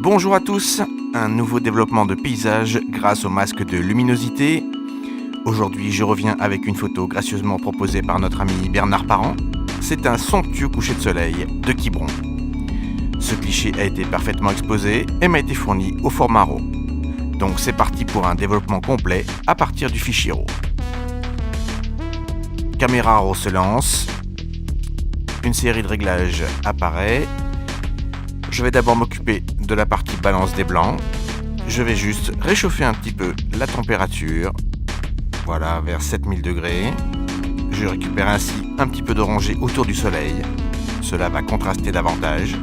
Bonjour à tous, un nouveau développement de paysage grâce au masque de luminosité. Aujourd'hui, je reviens avec une photo gracieusement proposée par notre ami Bernard Parent. C'est un somptueux coucher de soleil de Quiberon. Ce cliché a été parfaitement exposé et m'a été fourni au format RAW. Donc c'est parti pour un développement complet à partir du fichier RAW. Caméra RAW se lance. Une série de réglages apparaît. Je vais d'abord m'occuper de la partie balance des blancs. Je vais juste réchauffer un petit peu la température. Voilà, vers 7000 degrés. Je récupère ainsi un petit peu d'orangé autour du soleil. Cela va contraster davantage.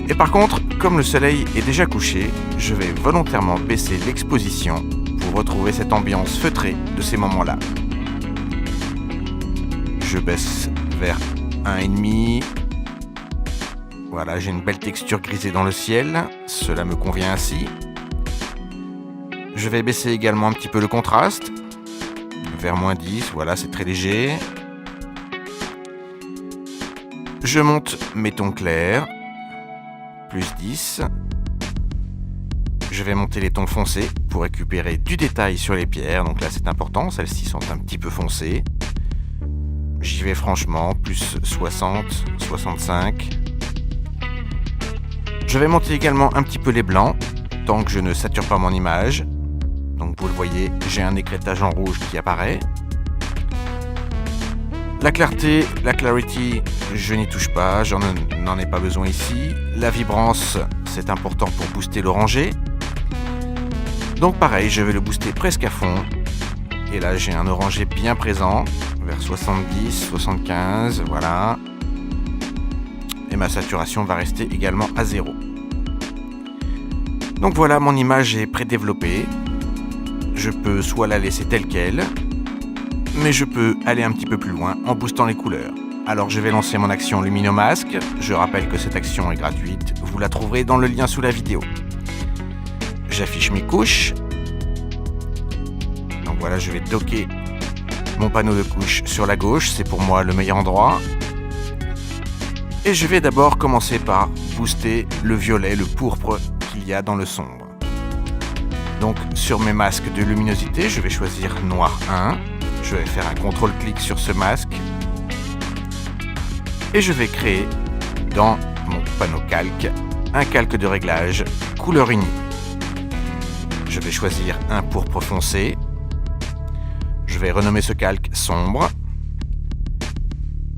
Et par contre, comme le soleil est déjà couché, je vais volontairement baisser l'exposition pour retrouver cette ambiance feutrée de ces moments-là. Je baisse vers 1,5. Voilà, j'ai une belle texture grisée dans le ciel, cela me convient ainsi. Je vais baisser également un petit peu le contraste, vers -10, voilà, c'est très léger. Je monte mes tons clairs, +10. Je vais monter les tons foncés pour récupérer du détail sur les pierres, donc là c'est important, celles-ci sont un petit peu foncées. J'y vais franchement, +60, 65. Je vais monter également un petit peu les blancs, tant que je ne sature pas mon image. Donc vous le voyez, j'ai un écrêtage en rouge qui apparaît. La clarté, la clarity, je n'y touche pas, n'en ai pas besoin ici. La vibrance, c'est important pour booster l'orangé. Donc pareil, je vais le booster presque à fond. Et là j'ai un orangé bien présent, vers 70, 75, voilà. Et ma saturation va rester également à 0. Donc voilà, mon image est prédéveloppée. Je peux soit la laisser telle qu'elle, mais je peux aller un petit peu plus loin en boostant les couleurs. Alors je vais lancer mon action Luminomask. Je rappelle que cette action est gratuite, vous la trouverez dans le lien sous la vidéo. J'affiche mes couches. Donc voilà, je vais docker mon panneau de couches sur la gauche, c'est pour moi le meilleur endroit. Et je vais d'abord commencer par booster le violet, le pourpre qu'il y a dans le sombre. Donc sur mes masques de luminosité, je vais choisir noir 1. Je vais faire un contrôle-clic sur ce masque. Et je vais créer dans mon panneau calque un calque de réglage couleur unie. Je vais choisir un pourpre foncé. Je vais renommer ce calque sombre.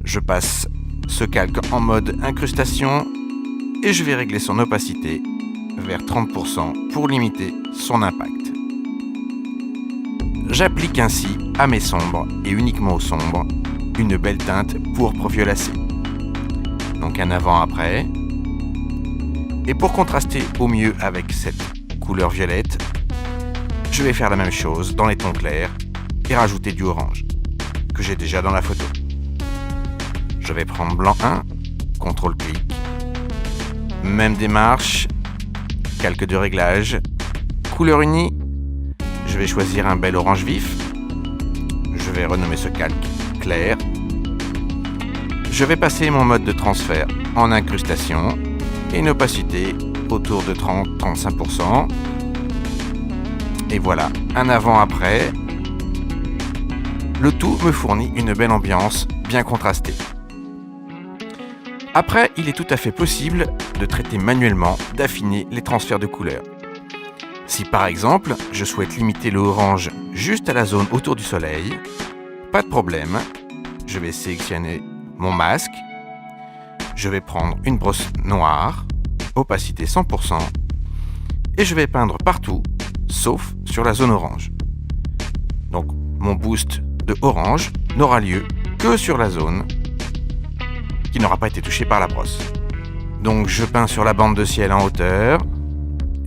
Je passe ce calque en mode incrustation et je vais régler son opacité vers 30% pour limiter son impact. J'applique ainsi à mes sombres et uniquement aux sombres une belle teinte pourpre violacée. Donc un avant-après. Et pour contraster au mieux avec cette couleur violette, je vais faire la même chose dans les tons clairs et rajouter du orange que j'ai déjà dans la photo. Je vais prendre blanc 1, contrôle-clic, même démarche, calque de réglage, couleur unie, je vais choisir un bel orange vif, je vais renommer ce calque clair, je vais passer mon mode de transfert en incrustation et une opacité autour de 30-35%, et voilà, un avant-après, le tout me fournit une belle ambiance bien contrastée. Après, il est tout à fait possible de traiter manuellement, d'affiner les transferts de couleurs. Si par exemple, je souhaite limiter le orange juste à la zone autour du soleil, pas de problème, je vais sélectionner mon masque, je vais prendre une brosse noire, opacité 100%, et je vais peindre partout, sauf sur la zone orange. Donc mon boost de orange n'aura lieu que sur la zone qui n'aura pas été touché par la brosse. Donc je peins sur la bande de ciel en hauteur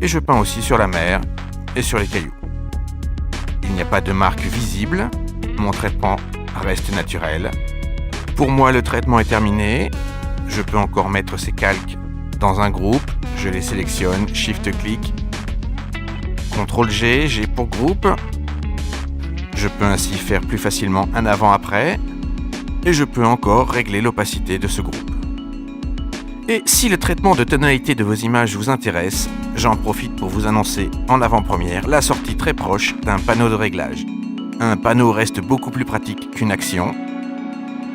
et je peins aussi sur la mer et sur les cailloux. Il n'y a pas de marque visible, mon traitement reste naturel. Pour moi le traitement est terminé, je peux encore mettre ces calques dans un groupe, je les sélectionne, Shift-clic, CTRL-G, G pour groupe. Je peux ainsi faire plus facilement un avant-après et je peux encore régler l'opacité de ce groupe. Et si le traitement de tonalité de vos images vous intéresse, j'en profite pour vous annoncer en avant-première la sortie très proche d'un panneau de réglage. Un panneau reste beaucoup plus pratique qu'une action,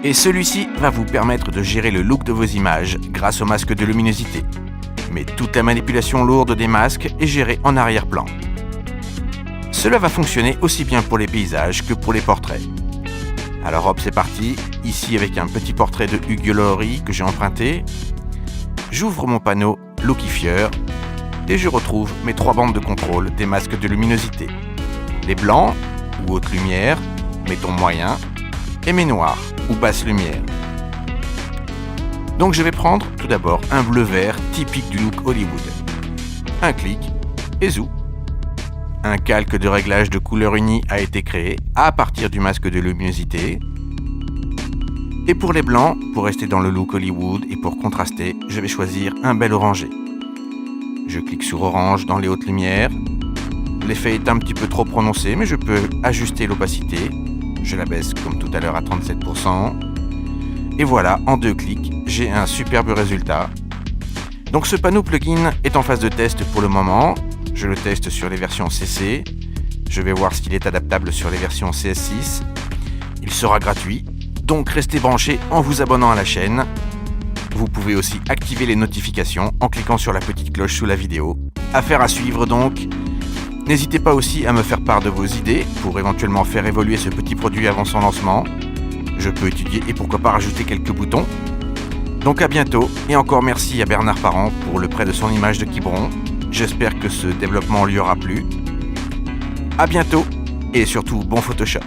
et celui-ci va vous permettre de gérer le look de vos images grâce au masque de luminosité. Mais toute la manipulation lourde des masques est gérée en arrière-plan. Cela va fonctionner aussi bien pour les paysages que pour les portraits. Alors hop, c'est parti, ici avec un petit portrait de Ugo Laurie que j'ai emprunté. J'ouvre mon panneau Lookifier et je retrouve mes 3 bandes de contrôle des masques de luminosité. Les blancs ou haute lumière, mettons moyen, et mes noirs ou basse lumière. Donc je vais prendre tout d'abord un bleu-vert typique du look Hollywood. Un clic et zou. Un calque de réglage de couleur unie a été créé à partir du masque de luminosité. Et pour les blancs, pour rester dans le look Hollywood et pour contraster, je vais choisir un bel orangé. Je clique sur orange dans les hautes lumières. L'effet est un petit peu trop prononcé, mais je peux ajuster l'opacité. Je la baisse comme tout à l'heure à 37%. Et voilà, en 2 clics, j'ai un superbe résultat. Donc ce panneau plugin est en phase de test pour le moment. Je le teste sur les versions CC. Je vais voir s'il est adaptable sur les versions CS6. Il sera gratuit, donc restez branchés en vous abonnant à la chaîne. Vous pouvez aussi activer les notifications en cliquant sur la petite cloche sous la vidéo. Affaire à suivre donc. N'hésitez pas aussi à me faire part de vos idées pour éventuellement faire évoluer ce petit produit avant son lancement. Je peux étudier et pourquoi pas rajouter quelques boutons. Donc à bientôt et encore merci à Bernard Parent pour le prêt de son image de Quiberon. J'espère que ce développement lui aura plu. À bientôt et surtout bon Photoshop.